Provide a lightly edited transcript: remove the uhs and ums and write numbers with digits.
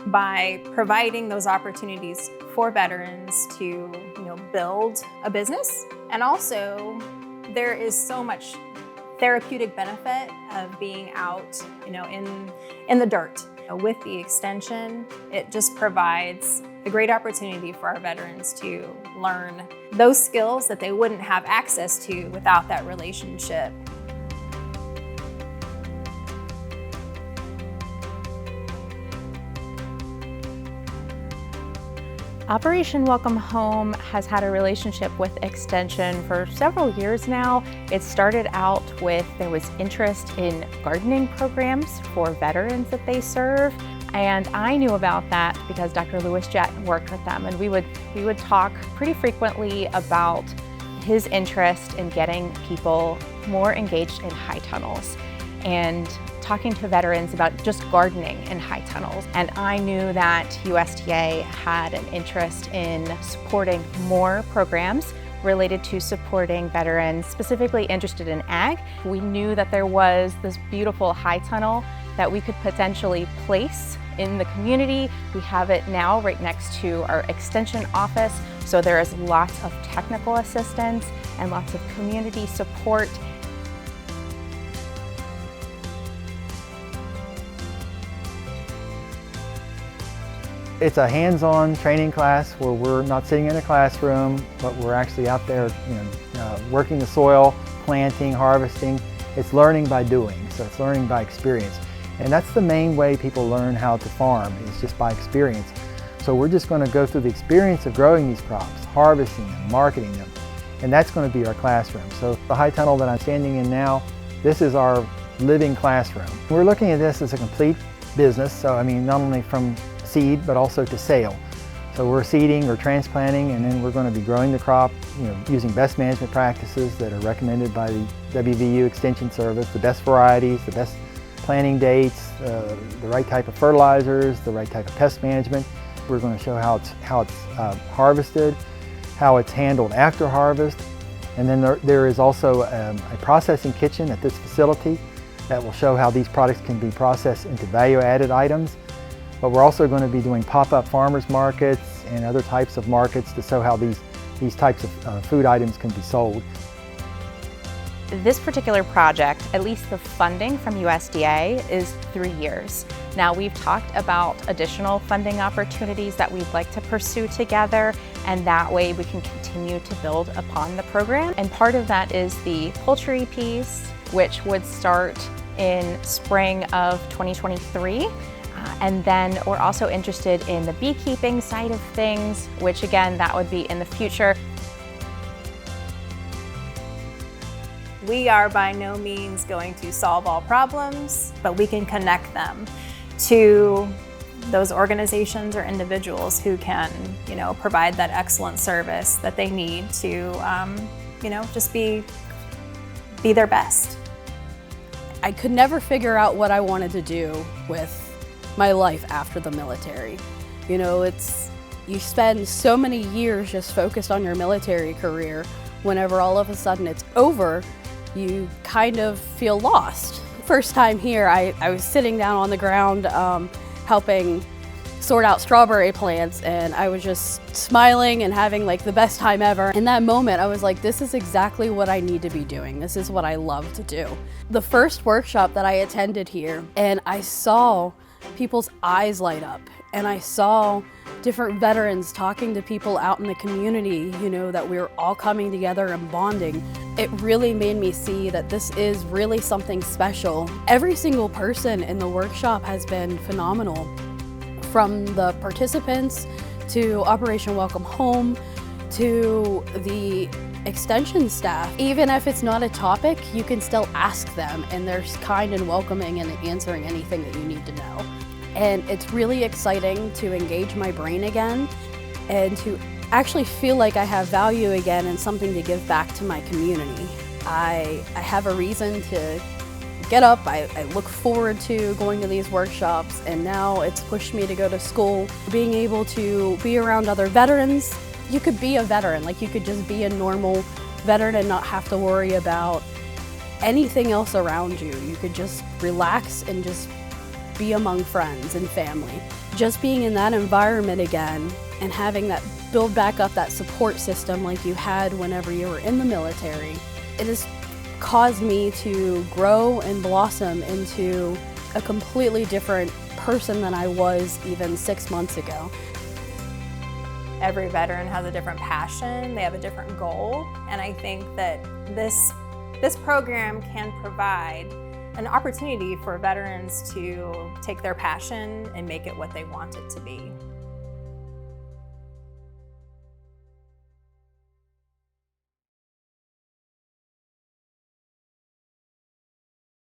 by providing those opportunities for veterans to, build a business. And also, there is so much therapeutic benefit of being out, in the dirt. With the extension, it just provides a great opportunity for our veterans to learn those skills that they wouldn't have access to without that relationship. Operation Welcome Home has had a relationship with Extension for several years now. It started out with, there was interest in gardening programs for veterans that they serve. And I knew about that because Dr. Lewis Jett worked with them, and we would talk pretty frequently about his interest in getting people more engaged in high tunnels and talking to veterans about just gardening in high tunnels. And I knew that USDA had an interest in supporting more programs related to supporting veterans, specifically interested in ag. We knew that there was this beautiful high tunnel that we could potentially place in the community. We have it now right next to our extension office, so there is lots of technical assistance and lots of community support. It's a hands-on training class where we're not sitting in a classroom, but we're actually out there, working the soil, planting, harvesting. It's learning by doing, so it's learning by experience. And that's the main way people learn how to farm, is just by experience. So we're just going to go through the experience of growing these crops, harvesting them, marketing them, and that's going to be our classroom. So the high tunnel that I'm standing in now, this is our living classroom. We're looking at this as a complete business, so not only from seed, but also to sale. So we're seeding or transplanting, and then we're going to be growing the crop, using best management practices that are recommended by the WVU Extension Service, the best varieties, the best planting dates, the right type of fertilizers, the right type of pest management. We're going to show how it's harvested, how it's handled after harvest, and then there is also a processing kitchen at this facility that will show how these products can be processed into value-added items. But we're also going to be doing pop-up farmers markets and other types of markets to show how these types of food items can be sold. This particular project, at least the funding from USDA, is 3 years. Now, we've talked about additional funding opportunities that we'd like to pursue together, and that way we can continue to build upon the program. And part of that is the poultry piece, which would start in spring of 2023. And then we're also interested in the beekeeping side of things, which again, that would be in the future. We are by no means going to solve all problems, but we can connect them to those organizations or individuals who can, provide that excellent service that they need to, just be their best. I could never figure out what I wanted to do with my life after the military. You spend so many years just focused on your military career. Whenever all of a sudden it's over, you kind of feel lost. First time here, I was sitting down on the ground helping sort out strawberry plants, and I was just smiling and having the best time ever. In that moment, I was like, this is exactly what I need to be doing. This is what I love to do. The first workshop that I attended here, and I saw people's eyes light up, and I saw different veterans talking to people out in the community, that we were all coming together and bonding. It really made me see that this is really something special. Every single person in the workshop has been phenomenal. From the participants to Operation Welcome Home to the extension staff. Even if it's not a topic, you can still ask them, and they're kind and welcoming and answering anything that you need to know. And it's really exciting to engage my brain again and to actually feel like I have value again and something to give back to my community. I have a reason to get up. I look forward to going to these workshops, and now it's pushed me to go to school. Being able to be around other veterans, you could be a veteran, you could just be a normal veteran and not have to worry about anything else around you. You could just relax and just be among friends and family. Just being in that environment again and having that build back up that support system like you had whenever you were in the military, it has caused me to grow and blossom into a completely different person than I was even 6 months ago. Every veteran has a different passion, they have a different goal, and I think that this program can provide an opportunity for veterans to take their passion and make it what they want it to be.